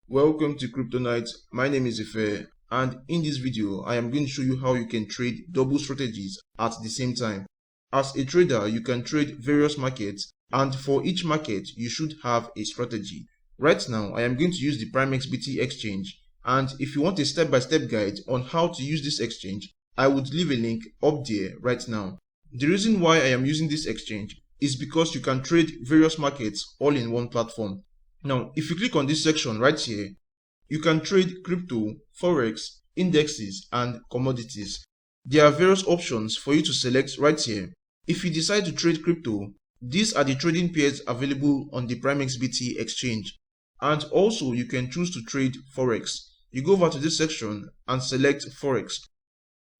Welcome to Crypto Night. My name is Ife, and in this video I am going to show you how you can trade double strategies at the same time. As a trader, you can trade various markets, and for each market you should have a strategy. Right now I am going to use the PrimeXBT exchange, and if you want a step-by-step guide on how to use this exchange, I would leave a link up there right now. The reason why I am using this exchange is because you can trade various markets all in one platform. Now, if you click on this section right here, you can trade crypto, forex, indexes, and commodities. There are various options for you to select right here. If you decide to trade crypto, these are the trading pairs available on the PrimeXBT exchange. And also, you can choose to trade forex. You go over to this section and select forex.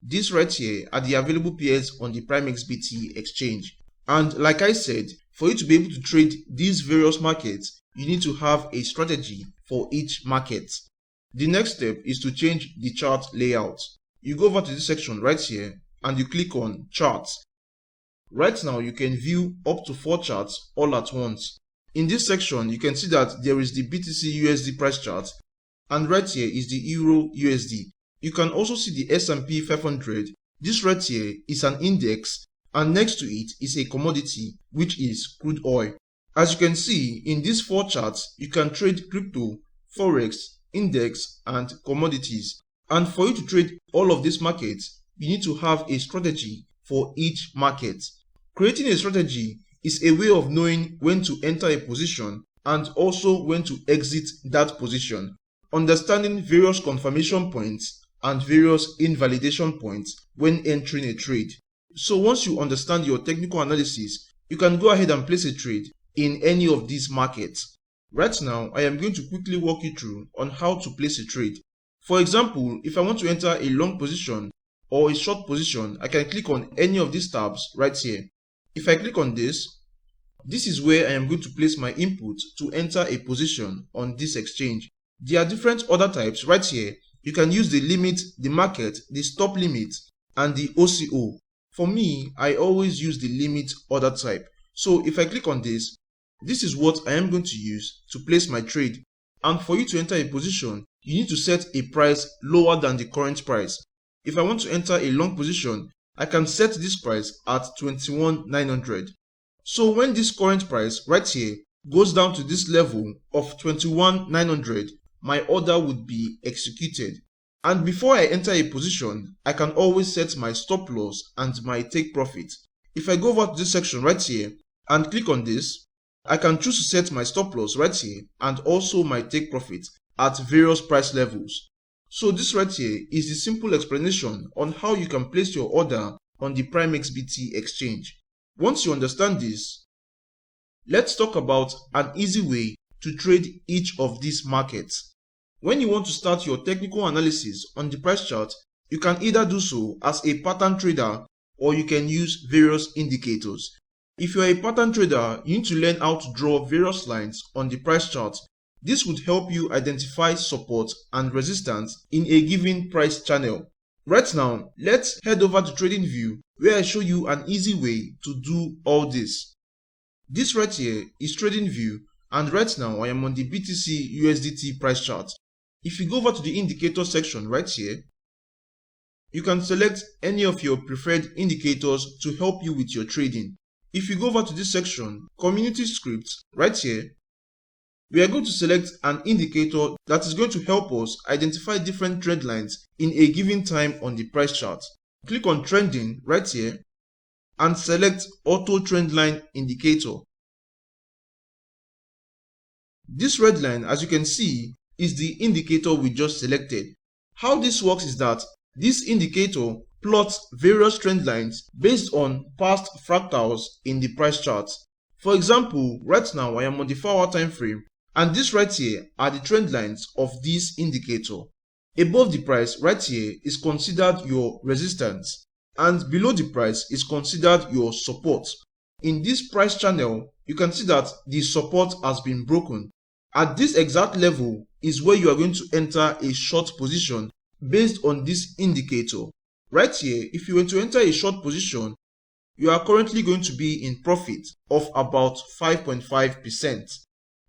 These right here are the available pairs on the PrimeXBT exchange. And like I said, for you to be able to trade these various markets, you need to have a strategy for each market. The next step is to change the chart layout. You go over to this section right here and you click on charts. Right now you can view up to 4 charts all at once. In this section you can see that there is the BTC USD price chart, and right here is the Euro USD. You can also see the S&P 500. This right here is an index, and next to it is a commodity, which is crude oil. As you can see, in these 4 charts, you can trade crypto, forex, index, and commodities. And for you to trade all of these markets, you need to have a strategy for each market. Creating a strategy is a way of knowing when to enter a position and also when to exit that position. Understanding various confirmation points and various invalidation points when entering a trade. So once you understand your technical analysis, you can go ahead and place a trade in any of these markets. Right now, I am going to quickly walk you through on how to place a trade. For example, if I want to enter a long position or a short position, I can click on any of these tabs right here. If I click on this is where I am going to place my input to enter a position on this exchange. There are different order types right here. You can use the limit, the market, the stop limit, and the OCO. For me, I always use the limit order type. So if I click on this is what I am going to use to place my trade. And for you to enter a position, you need to set a price lower than the current price. If I want to enter a long position, I can set this price at 21,900. So when this current price right here goes down to this level of 21,900, my order would be executed. And before I enter a position, I can always set my stop loss and my take profit. If I go over to this section right here and click on this, I can choose to set my stop loss right here and also my take profit at various price levels. So this right here is the simple explanation on how you can place your order on the PrimeXBT exchange. Once you understand this, let's talk about an easy way to trade each of these markets. When you want to start your technical analysis on the price chart, you can either do so as a pattern trader or you can use various indicators. If you are a pattern trader, you need to learn how to draw various lines on the price chart. This would help you identify support and resistance in a given price channel. Right now, let's head over to TradingView where I show you an easy way to do all this. This right here is TradingView, and right now I am on the BTC USDT price chart. If you go over to the indicator section right here, you can select any of your preferred indicators to help you with your trading. If you go over to this section, community scripts right here, we are going to select an indicator that is going to help us identify different trend lines in a given time on the price chart. Click on trending right here and select auto trend line indicator. This red line, as you can see, is the indicator we just selected. How this works is that this indicator plots various trend lines based on past fractals in the price chart. For example, right now I am on the 4-hour time frame, and this right here are the trend lines of this indicator. Above the price right here is considered your resistance, and below the price is considered your support. In this price channel, you can see that the support has been broken. At this exact level is where you are going to enter a short position based on this indicator. Right here, if you were to enter a short position, you are currently going to be in profit of about 5.5%.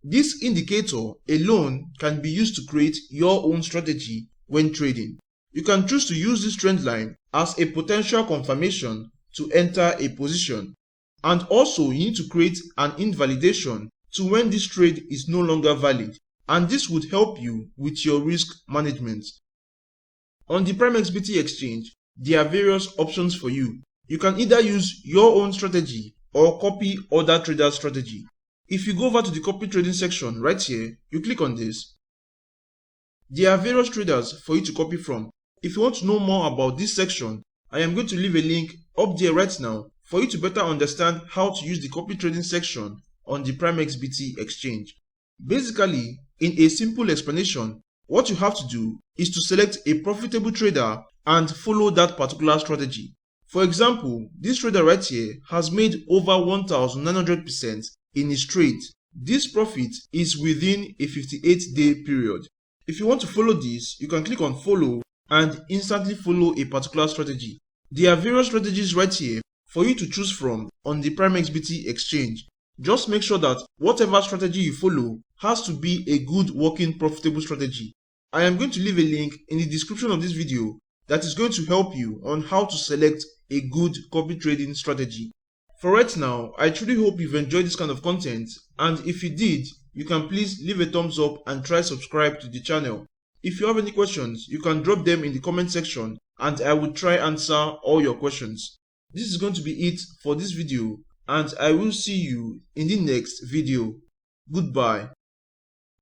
This indicator alone can be used to create your own strategy when trading. You can choose to use this trend line as a potential confirmation to enter a position. And also you need to create an invalidation to when this trade is no longer valid, and this would help you with your risk management. On the PrimeXBT exchange, there are various options for you. You can either use your own strategy or copy other traders' strategy. If you go over to the copy trading section right here, you click on this. There are various traders for you to copy from. If you want to know more about this section, I am going to leave a link up there right now for you to better understand how to use the copy trading section on the PrimeXBT exchange. Basically, in a simple explanation, what you have to do is to select a profitable trader and follow that particular strategy. For example, this trader right here has made over 1900% in his trade. This profit is within a 58-day period. If you want to follow this, you can click on follow and instantly follow a particular strategy. There are various strategies right here for you to choose from on the PrimeXBT exchange. Just make sure that whatever strategy you follow has to be a good working profitable strategy. I am going to leave a link in the description of this video that is going to help you on how to select a good copy trading strategy. For right now, I truly hope you've enjoyed this kind of content, and if you did, you can please leave a thumbs up and try subscribe to the channel. If you have any questions, you can drop them in the comment section and I will try answer all your questions. This is going to be it for this video, and I will see you in the next video. Goodbye.